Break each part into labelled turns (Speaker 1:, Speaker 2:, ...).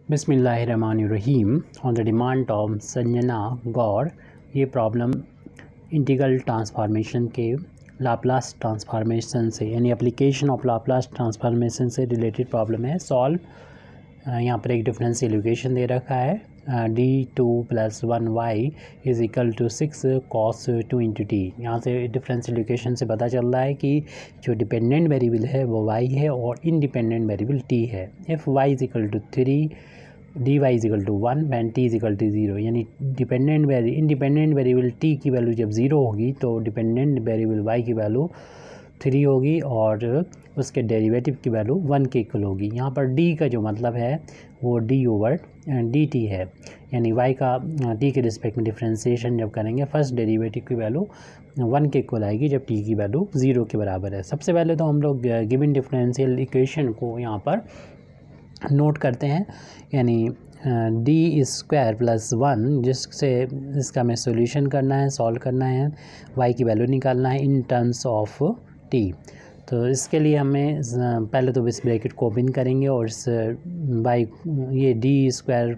Speaker 1: बिस्मिल्लाहिर्रहमानिर्रहीम। On the demand of Sanjana Gaur ये problem integral transformation के लाप्लास ट्रांसफॉर्मेशन से यानी एप्लीकेशन ऑफ लाप्लास ट्रांसफॉर्मेशन से रिलेटेड प्रॉब्लम है। सॉल्व यहाँ पर एक डिफरेंशियल इक्वेशन दे रखा है d2 + 1y is equal to 6 cos 2 × t। यहाँ से डिफरेंशियल इक्वेशन से पता चल रहा है कि जो डिपेंडेंट वेरिएबल है वो y है और इंडिपेंडेंट वेरिएबल t है। If y is equal to 3 dy is equal to 1 when t is equal to 0, यानी इंडिपेंडेंट वेरिएबल t की वैल्यू जब 0 होगी तो डिपेंडेंट वेरिएबल y की वैल्यू 3 होगी और उसके डेरिवेटिव की वैल्यू 1 के इक्वल होगी। यहाँ पर d का जो मतलब है वो d/dt है, यानी y का t के रिस्पेक्ट में डिफ्रेंशिएशन जब करेंगे फर्स्ट डेरिवेटिव की वैल्यू 1 के इक्वल आएगी जब t की वैल्यू 0 के बराबर है। सबसे पहले तो हम लोग गिवन डिफरेंशियल इक्वेशन को यहाँ पर नोट करते हैं, यानी d² + 1 जिससे इसका हमें सॉल्यूशन करना है, सॉल्व करना है, y की वैल्यू निकालना है इन टर्म्स ऑफ t। तो इसके लिए हमें पहले तो इस ब्रैकेट को ओपन करेंगे और इस y ये d²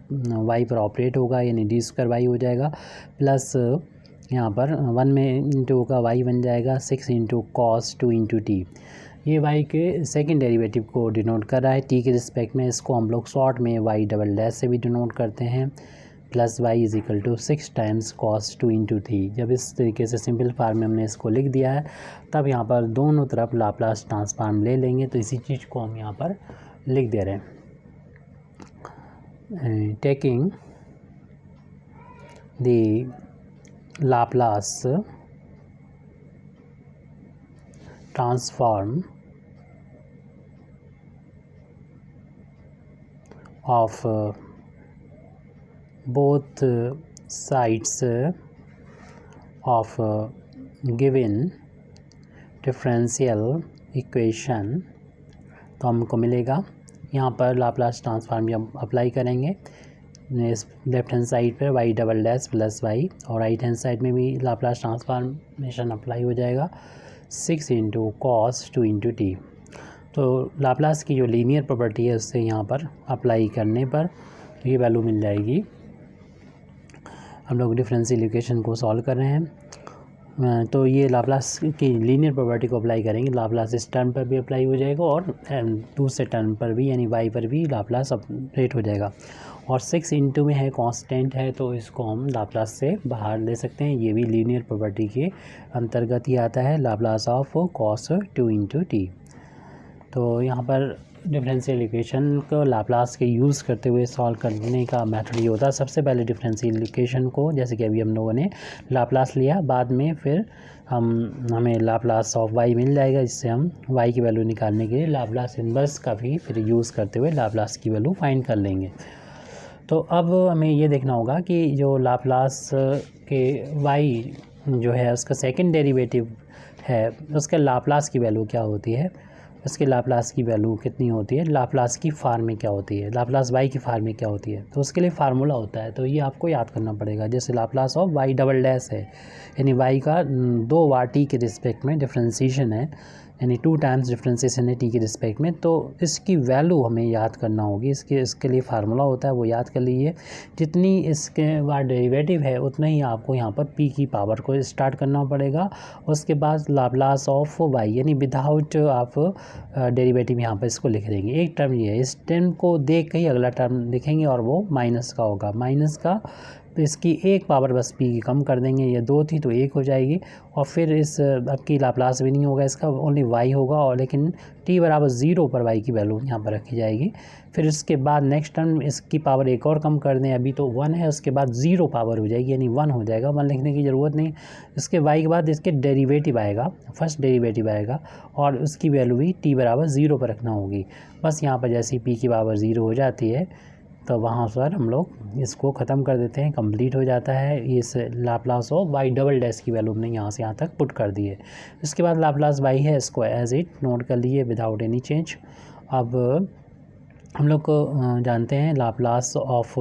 Speaker 1: y पर ऑपरेट होगा, यानी d² y हो जाएगा प्लस यहाँ पर 1 में इंटू होगा y बन जाएगा 6 × cos 2 × t। ये y के सेकंड डेरिवेटिव को डिनोट कर रहा है t के रिस्पेक्ट में। इसको हम लोग शॉर्ट में y" से भी डिनोट करते हैं, plus y is equal to 6 times cos 2 × t। जब इस तरीके से सिंपल फार्म में हमने इसको लिख दिया है तब यहाँ पर दोनों तरफ लाप्लास ट्रांसफॉर्म ले लेंगे। तो इसी चीज़ को हम यहाँ पर लिख दे रहे हैं, taking the Laplace transform of both sides of given differential equation। तो हमको मिलेगा यहाँ पर लाप्लास ट्रांसफॉर्म जब अप्लाई करेंगे इस लेफ्ट हैंड साइड पर y" प्लस y और राइट हैंड साइड में भी लाप्लास ट्रांसफॉर्मेशन अप्लाई हो जाएगा 6 × cos 2 × t। तो लाप्लास की जो लीनियर प्रॉपर्टी है उससे यहाँ पर अप्लाई करने पर ये वैल्यू मिल जाएगी। हम लोग डिफरेंशियल इक्वेशन को सॉल्व कर रहे हैं, तो ये लाप्लास की लीनियर प्रॉपर्टी को अप्लाई करेंगे, लाप्लास इस टर्म पर भी अप्लाई हो जाएगा और दूसरे टर्म पर भी यानी y पर भी लाप्लास अपडेट हो जाएगा। और 6 × में है, कांस्टेंट है, तो इसको हम लाप्लास से बाहर ले सकते हैं। ये भी लीनियर प्रॉपर्टी के अंतर्गत ही आता है, लाप्लास ऑफ cos 2 × t। तो यहाँ पर डिफरेंशियल इक्वेशन को लाप्लास के यूज़ करते हुए सॉल्व करने का मेथड ये होता है। सबसे पहले डिफरेंशियल इक्वेशन को, जैसे कि अभी हम लोगों ने लाप्लास लिया, बाद में फिर हमें लाप्लास ऑफ y मिल जाएगा, जिससे हम y की वैल्यू निकालने के लिए लाप्लास इन्वर्स का भी फिर यूज़ करते हुए लाप्लास की वैल्यू फाइंड कर लेंगे। तो अब हमें ये देखना होगा कि जो लाप्लास के y जो है उसका सेकंड डेरिवेटिव है उसके लाप्लास की वैल्यू क्या होती है, उसके लाप्लास की वैल्यू कितनी होती है, लाप्लास की फॉर्म में क्या होती है, लाप्लास y की फॉर्म में क्या होती है। तो उसके लिए फार्मूला होता है, तो ये आपको याद करना पड़ेगा। जैसे लाप्लास ऑफ y" है, यानी y का 2 बार t के रिस्पेक्ट में डिफ्रेंशिएशन है, यानी 2 टाइम्स डिफ्रेंशिएशन है t के रिस्पेक्ट में। तो इसकी वैल्यू हमें याद करना होगी, इसके लिए फार्मूला होता है, वो याद कर लीजिए। जितनी इसके बाद डेरिवेटिव है उतना ही आपको यहाँ पर p की पावर को स्टार्ट करना पड़ेगा। उसके बाद लाप्लास ऑफ y यानी विदाउट आप डेरिवेटिव यहाँ पर इसको लिख देंगे। एक टर्म ये है, इस टर्म को देख के ही अगला टर्म लिखेंगे और वो माइनस का होगा, माइनस का, तो इसकी एक पावर बस p की कम कर देंगे, ये 2 थी तो 1 हो जाएगी। और फिर इस अब की लाप्लास भी नहीं होगा, इसका ओनली y होगा, और लेकिन t = 0 पर y की वैल्यू यहाँ पर रखी जाएगी। फिर इसके बाद नेक्स्ट टर्म इसकी पावर एक और कम कर दें, अभी तो 1 है, उसके बाद 0 पावर हो जाएगी, यानी 1 हो जाएगा, 1 लिखने की ज़रूरत नहीं। इसके y के बाद इसके डेरिवेटिव आएगा, फर्स्ट डेरिवेटिव आएगा और उसकी वैल्यू भी t = 0 पर रखना होगी। बस यहाँ पर जैसे p की पावर 0 हो जाती है तो वहाँ पर हम लोग इसको ख़त्म कर देते हैं, कंप्लीट हो जाता है। इस लाप्लास ऑफ y" की वैल्यू हमने यहाँ से यहाँ तक पुट कर दी है। इसके बाद लाप्लास y है, इसको एज इट नोट कर लिए विदाउट एनी चेंज। अब हम लोग को जानते हैं लाप्लास ऑफ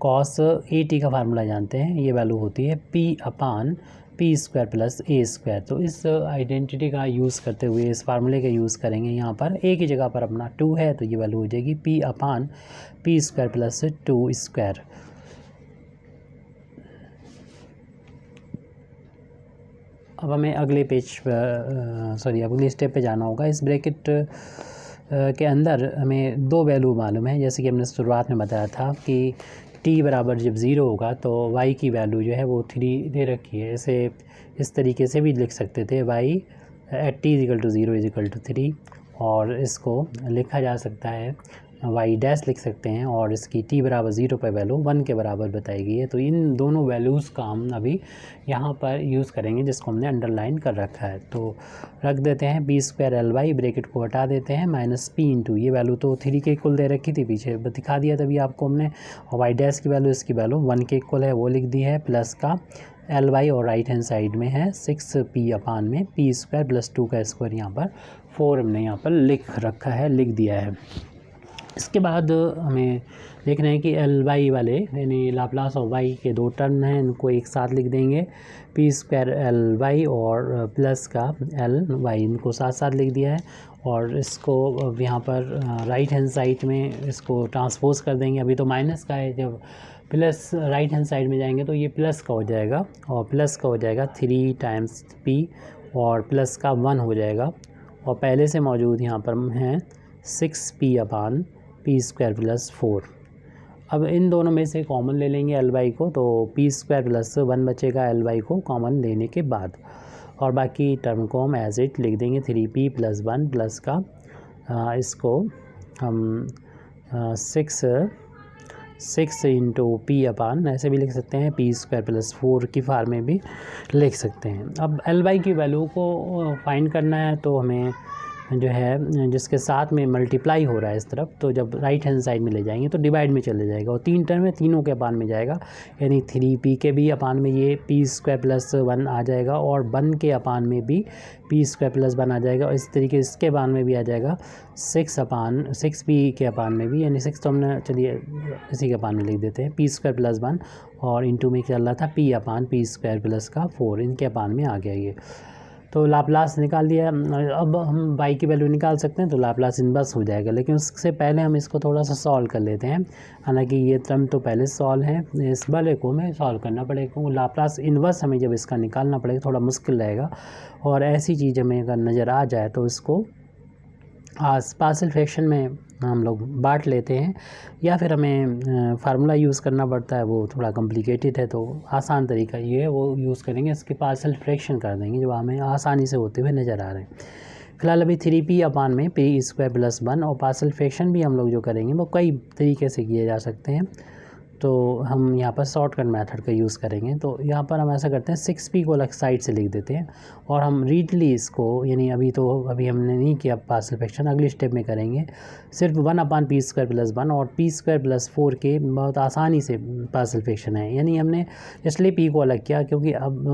Speaker 1: cos at का फार्मूला जानते हैं, ये वैल्यू होती है p/p P square plus A square. तो इस आइडेंटिटी का यूज़ करते हुए इस फार्मूले का यूज़ करेंगे। यहाँ पर ए की जगह पर अपना 2 है तो ये वैल्यू हो जाएगी P upon P square plus 2 square. अब हमें अगले पेज अगले स्टेप पे जाना होगा। इस ब्रैकेट के अंदर हमें 2 वैल्यू मालूम है, जैसे कि हमने शुरुआत में बताया था कि t बराबर जब 0 होगा तो y की वैल्यू जो है वो 3 दे रखी है। इसे इस तरीके से भी लिख सकते थे, y एट t = 0 = 3, और इसको लिखा जा सकता है y डैश लिख सकते हैं, और इसकी t बराबर 0 पर वैल्यू 1 के बराबर बताई गई है। तो इन दोनों वैल्यूज़ का हम अभी यहाँ पर यूज़ करेंगे, जिसको हमने अंडरलाइन कर रखा है। तो रख देते हैं P square L Y, bracket को हटा देते हैं, माइनस पी इंटू ये वैल्यू तो 3 के इक्वल दे रखी थी, पीछे दिखा दिया तभी आपको हमने, और वाई डैश की वैल्यू इसकी वैल्यू 1 के इक्वल है वो लिख दी है, प्लस का एल वाई और राइट हैंड साइड में है 6p अपान में पी स्क्वायर प्लस 2 का स्क्वायर, यहाँ पर 4 हमने यहाँ पर लिख रखा है, लिख दिया है। इसके बाद हमें देखना है कि एल वाई वाले यानी लाप्लास ऑफ वाई के 2 टर्म हैं, इनको एक साथ लिख देंगे, पी स्क्वायर एल वाई और प्लस का एल वाई, इनको साथ साथ लिख दिया है। और इसको यहाँ पर राइट हैंड साइड में इसको ट्रांसपोज कर देंगे। अभी तो माइनस का है, जब प्लस राइट हैंड साइड में जाएंगे तो ये प्लस का हो जाएगा, और प्लस का हो जाएगा 3 टाइम्स पी, और प्लस का 1 हो जाएगा, और पहले से मौजूद यहाँ पर हैं 6p अपान पी स्क्वायर प्लस 4। अब इन दोनों में से कॉमन ले लेंगे एल वाई को, तो पी स्क्वायर प्लस 1 बचेगा एल वाई को कॉमन लेने के बाद, और बाकी टर्म को हम एज इट लिख देंगे 3p प्लस 1 प्लस का इसको हम 6 इंटू पी अपान ऐसे भी लिख सकते हैं, पी स्क्वायर प्लस 4 की फार्म में भी लिख सकते हैं। अब एल वाई की वैल्यू को फाइंड करना है, तो हमें जो है जिसके साथ में मल्टीप्लाई हो रहा है इस तरफ, तो जब राइट हैंड साइड में ले जाएंगे तो डिवाइड में चले जाएगा, और 3 टर्म है, तीनों के अपान में जाएगा, यानी 3p के भी अपान में ये पी स्क्वायर प्लस 1 आ जाएगा, और 1 के अपान में भी पी स्क्वायर प्लस 1 आ जाएगा, और इस तरीके इसके अपान में भी आ जाएगा 6p के अपान में भी, यानी 6 तो हमने चलिए इसी के अपान में लिख देते हैं, पी स्क्वायर प्लस 1 और इंटू में चल रहा था P upon P square plus का 4, इनके अपान में आ गया ये। तो लाप्लास निकाल दिया। अब हम y की वैल्यू निकाल सकते हैं, तो लाप्लास इनवर्स हो जाएगा, लेकिन उससे पहले हम इसको थोड़ा सा सॉल्व कर लेते हैं। हालांकि ये टर्म तो पहले सॉल्व है, इस वाले को हमें सॉल्व करना पड़ेगा, क्योंकि लाप्लास इनवर्स हमें जब इसका निकालना पड़ेगा थोड़ा मुश्किल रहेगा, और ऐसी चीज़ हमें अगर नज़र आ जाए तो इसको पार्शियल फ्रैक्शन में हम लोग बांट लेते हैं, या फिर हमें फार्मूला यूज़ करना पड़ता है, वो थोड़ा कॉम्प्लिकेटेड है, तो आसान तरीका ये है वो यूज़ करेंगे, इसके पार्शियल फ्रैक्शन कर देंगे जो हमें आसानी से होते हुए नज़र आ रहे हैं। फिलहाल अभी 3p अपान में पी स्क्वायर प्लस 1, और पार्शियल फ्रैक्शन भी हम लोग जो करेंगे वो कई तरीके से किए जा सकते हैं, तो हम यहाँ पर शॉर्टकट मेथड का यूज़ करेंगे। तो यहाँ पर हम ऐसा करते हैं 6p को अलग साइड से लिख देते हैं, और हम रीडली इसको, यानी अभी हमने नहीं किया पार्शियल फ्रैक्शन, अगले स्टेप में करेंगे, सिर्फ 1 अपान पी स्क्वायर प्लस 1 और पी स्क्वायर प्लस 4 के बहुत आसानी से पार्शियल फ्रैक्शन है, यानी हमने इसलिए p को अलग किया क्योंकि अब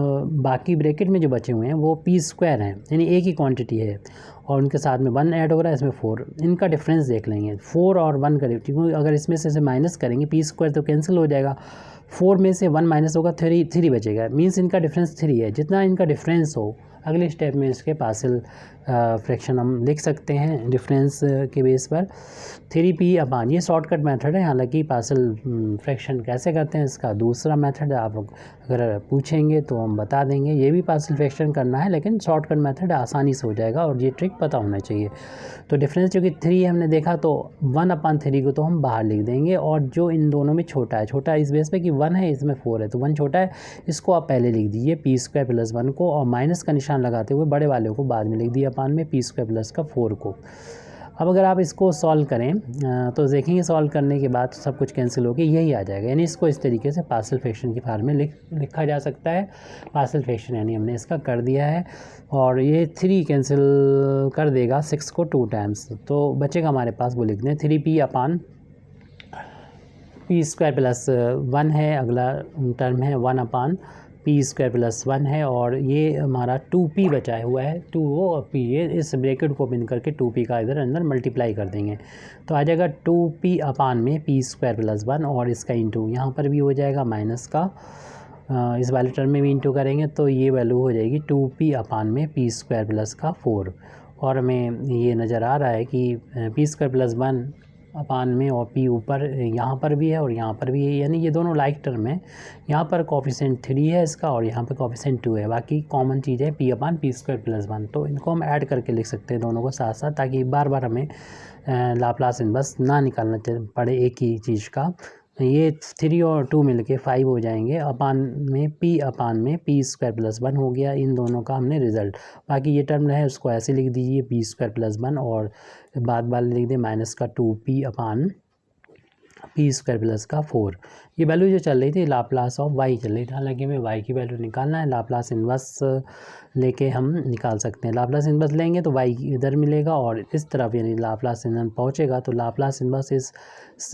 Speaker 1: बाकी ब्रैकेट में जो बचे हुए हैं वो पी स्क्वायर हैं, यानी एक ही क्वान्टिटी है, और उनके साथ में 1 ऐड हो रहा है, इसमें 4, इनका डिफरेंस देख लेंगे, 4 और 1 का, क्योंकि अगर इसमें से माइनस करेंगे पी स्क्वायर तो कैंसिल हो जाएगा, 4 में से 1 माइनस होगा, 3 बचेगा, मीन्स इनका डिफरेंस 3 है। जितना इनका डिफरेंस हो अगले स्टेप में इसके पार्शियल फ्रैक्शन हम लिख सकते हैं डिफरेंस के बेस पर 3p अपान, ये शॉर्टकट मेथड है। हालांकि पार्शियल फ्रैक्शन कैसे करते हैं इसका दूसरा मेथड आप अगर पूछेंगे तो हम बता देंगे, ये भी पार्शियल फ्रैक्शन करना है, लेकिन शॉर्टकट मेथड आसानी से हो जाएगा, और ये ट्रिक पता होना चाहिए। तो डिफरेंस जो कि 3 हमने देखा, तो 1 अपान 3 को तो हम बाहर लिख देंगे, और जो इन दोनों में छोटा है, छोटा इस बेस पे कि 1 है, इसमें 4 है, तो 1 छोटा है, इसको आप पहले लिख दीजिए पी स्क्वायर प्लस 1 को, और माइनस का निशान लगाते हुए बड़े वाले को बाद में लिख दिया अपान में पी स्क्वायर प्लस का 4 को। अब अगर आप इसको सॉल्व करें तो देखेंगे सॉल्व करने के बाद सब कुछ कैंसिल होकर यही आ जाएगा, यानी इसको इस तरीके से पार्शियल फ्रैक्शन की फॉर्म में लिखा जा सकता है। पार्शियल फ्रैक्शन यानी हमने इसका कर दिया है, और ये 3 कैंसिल कर देगा 6 को 2 टाइम्स, तो बचेगा हमारे पास, वो लिख दें 3p अपान पी स्क्वायर प्लस 1 है, अगला टर्म है 1 अपान पी स्क्वायर प्लस 1 है, और ये हमारा 2p बचा हुआ है, 2 p, ये इस ब्रैकेट को बिन करके 2p का इधर अंदर मल्टीप्लाई कर देंगे, तो आ जाएगा 2p अपान में पी स्क्वायर प्लस 1, और इसका इंटू यहाँ पर भी हो जाएगा माइनस का इस वाले टर्म में भी इंटू करेंगे तो ये वैल्यू हो जाएगी 2p अपान में पी स्क्वायर प्लस का 4। और हमें ये नज़र आ रहा है कि पी स्क्वायर प्लस 1 अपान में और p ऊपर यहाँ पर भी है और यहाँ पर भी है, यानी ये दोनों लाइक टर्म है। यहाँ पर कोफिशिएंट 3 है इसका और यहाँ पर कोफिशिएंट 2 है, बाकी कॉमन चीज़ है p अपान पी स्क्वायर प्लस 1। तो इनको हम ऐड करके लिख सकते हैं दोनों को साथ साथ, ताकि बार बार हमें लाप्लास इनवर्स ना निकालना पड़े एक ही चीज़ का। ये 3 और 2 मिलके 5 हो जाएंगे अपान में पी स्क्वायर प्लस 1 हो गया इन दोनों का हमने रिजल्ट। बाकी ये टर्म है उसको ऐसे लिख दीजिए पी स्क्वायर प्लस 1 और बाद वाले लिख दे माइनस का 2p अपान पी स्क्वायर प्लस का 4। ये वैल्यू जो चल रही थी लाप्लास ऑफ वाई चल रही थी, हालांकि हमें वाई की वैल्यू निकालना है। लाप्लास इन्वर्स लेके हम निकाल सकते हैं। लाप्लास इन्वर्स लेंगे तो वाई इधर मिलेगा और इस तरफ यानी लाप्लास इन्वर्स पहुंचेगा तो लाप्लास इन्वर्स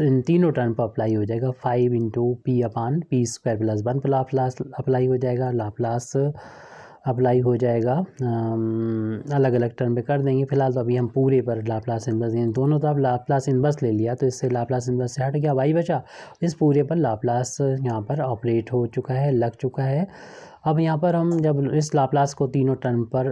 Speaker 1: इन तीनों टर्म पर अप्लाई हो जाएगा। 5 into P upon P square plus 1 पर लाप्लास अप्लाई हो जाएगा। लाप्लास अप्लाई हो जाएगा अलग अलग टर्म पे कर देंगे। फिलहाल तो अभी हम पूरे पर लाप्लास इन्वर्स दोनों तरफ लाप्लास इन्वर्स ले लिया तो इससे लाप्लास इन्वर्स से हट गया, वाई बचा। इस पूरे पर लाप्लास यहाँ पर ऑपरेट हो चुका है, लग चुका है। अब यहाँ पर हम जब इस लाप्लास को तीनों टर्म पर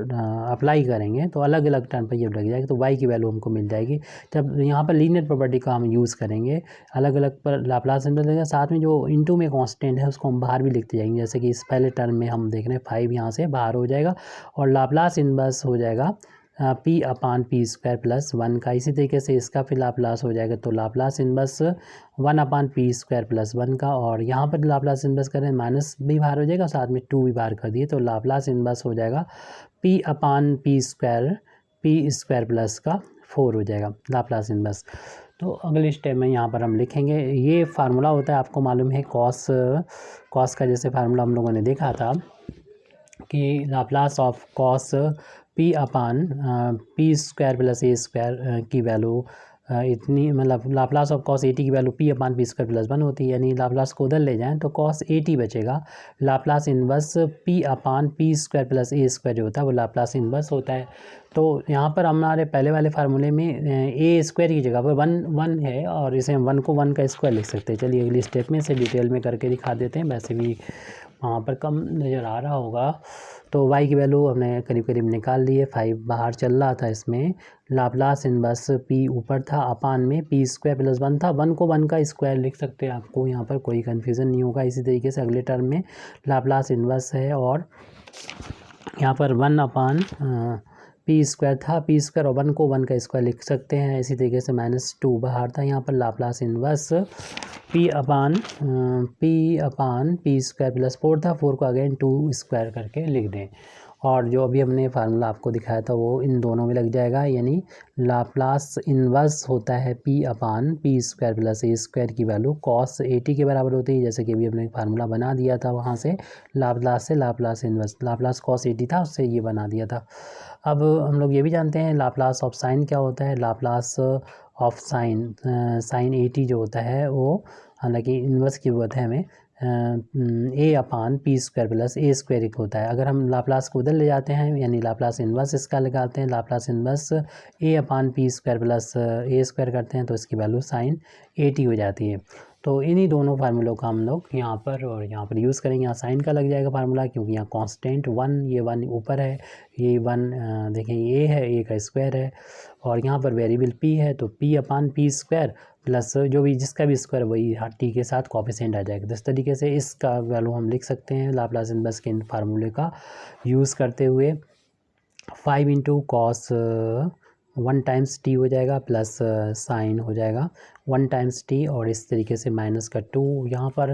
Speaker 1: अप्लाई करेंगे तो अलग अलग टर्म पर जब लग जाएगी तो वाई की वैल्यू हमको मिल जाएगी। जब यहाँ पर लीनियर प्रॉपर्टी का हम यूज़ करेंगे अलग अलग पर लाप्लास इन्वर्स लगेगा, साथ में जो इनटू में कांस्टेंट है उसको हम बाहर भी लिखते जाएंगे। जैसे कि इस पहले टर्म में हम देख रहे हैं 5 यहाँ से बाहर हो जाएगा और लाप्लास इन्वर्स हो जाएगा P upon P square plus 1 का। इसी तरीके से इसका फिर लाप्लास हो जाएगा तो लाप्लास इन्वर्स 1 अपान पी स्क्वायर प्लस 1 का। और यहाँ पर लाप्लास इन्वर्स करें माइनस भी बाहर हो जाएगा, साथ में 2 भी बाहर कर दिए तो लाप्लास इन्वर्स हो जाएगा P upon P square plus का 4 हो जाएगा लाप्लास इन्वर्स। तो अगले स्टेप में यहाँ पर हम लिखेंगे। ये फार्मूला होता है, आपको मालूम है कॉस का जैसे फार्मूला हम लोगों ने देखा था कि Laplace of cos P upon P square plus A square की वैल्यू इतनी, मतलब लाप्लास ऑफ कॉस 80 की value P upon P square plus 1 होती है, यानी लाप्लास को उधर ले जाएं तो कॉस 80 बचेगा। Laplace inverse P upon P square plus A square जो होता है वो लाप्लास इन्वर्स होता है। तो यहाँ पर हमारे पहले वाले फार्मूले में ए स्क्वायर की जगह पर 1 है और इसे हम 1 को 1 का स्क्वायर लिख सकते हैं। चलिए अगली स्टेप में इसे डिटेल में करके दिखा देते हैं, वैसे भी वहाँ पर कम नज़र आ रहा होगा। तो y की वैल्यू हमने करीब करीब निकाल ली है, 5 बाहर चल रहा था इसमें। लाप्लास इन्वर्स p ऊपर था अपान में p स्क्वायर प्लस 1 था, 1 को 1 का स्क्वायर लिख सकते हैं, आपको यहाँ पर कोई कन्फ्यूज़न नहीं होगा। इसी तरीके से अगले टर्म में लाप्लास इन्वर्स है और यहाँ पर 1 अपान पी स्क्वायर था, पी स्क्वायर और 1 को 1 का स्क्वायर लिख सकते हैं। इसी तरीके से -2 बाहर था, यहाँ पर Laplace inverse P upon P square plus 4 था, 4 को अगेन 2 स्क्वायर करके लिख दें। और जो अभी हमने फार्मूला आपको दिखाया था वो इन दोनों में लग जाएगा, यानी लाप्लास इन्वर्स होता है P upon P square plus A square की वैल्यू कॉस 80 के बराबर होती है। जैसे कि अभी हमने फार्मूला बना दिया था, वहाँ से लाप्लास इन्वर्स लाप्लास कॉस 80 था उससे ये बना दिया था। अब हम लोग ये भी जानते हैं लाप्लास ऑफ साइन क्या होता है। लाप्लास ऑफ साइन 80 जो होता है वो, हालांकि इन्वर्स की जरूरत है हमें, ए अपान P square plus A square एक होता है। अगर हम लाप्लास को उधर ले जाते हैं यानी लाप्लास इन्वर्स इसका लगाते हैं, Laplace inverse A upon P square plus A square करते हैं तो इसकी वैल्यू साइन 80 हो जाती है। तो इन्हीं दोनों फार्मूलों का हम लोग यहाँ पर और यहाँ पर यूज़ करेंगे। यहाँ साइन का लग जाएगा फार्मूला क्योंकि यहाँ कांस्टेंट 1, ये 1 ऊपर है, ये 1 देखें ये है, ए का स्क्वायर है और यहाँ पर वेरिएबल p है तो p अपान पी स्क्वायर प्लस जो भी जिसका भी स्क्वायर वही टी के साथ कोफिशिएंट आ जाएगा। इस तरीके से इसका वैल्यू हम लिख सकते हैं लाप्लास इन्वर्स के इन फार्मूले का यूज़ करते हुए। 5 इंटू कॉस 1 टाइम्स टी हो जाएगा प्लस साइन हो जाएगा 1 टाइम्स टी और इस तरीके से माइनस का 2। यहाँ पर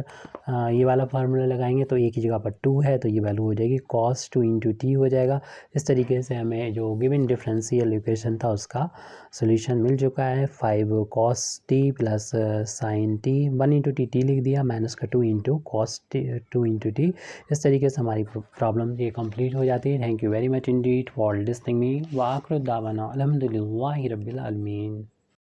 Speaker 1: ये वाला फार्मूला लगाएंगे तो एक ही जगह पर 2 है तो ये वैल्यू हो जाएगी cos 2 इंटू टी हो जाएगा। इस तरीके से हमें जो गिवन डिफरेंशियल इक्वेशन था उसका सोल्यूशन मिल चुका है। 5 cos t plus sign T 1 into T लिख दिया माइनस का 2 इंटू cos 2 इंटू टी। इस तरीके से हमारी प्रॉब्लम ये कंप्लीट हो जाती है। Thank you very much Indeed for listening me. व आखिर दावाना अल्हम्दुलिल्लाहि रब्बिल आलमीन।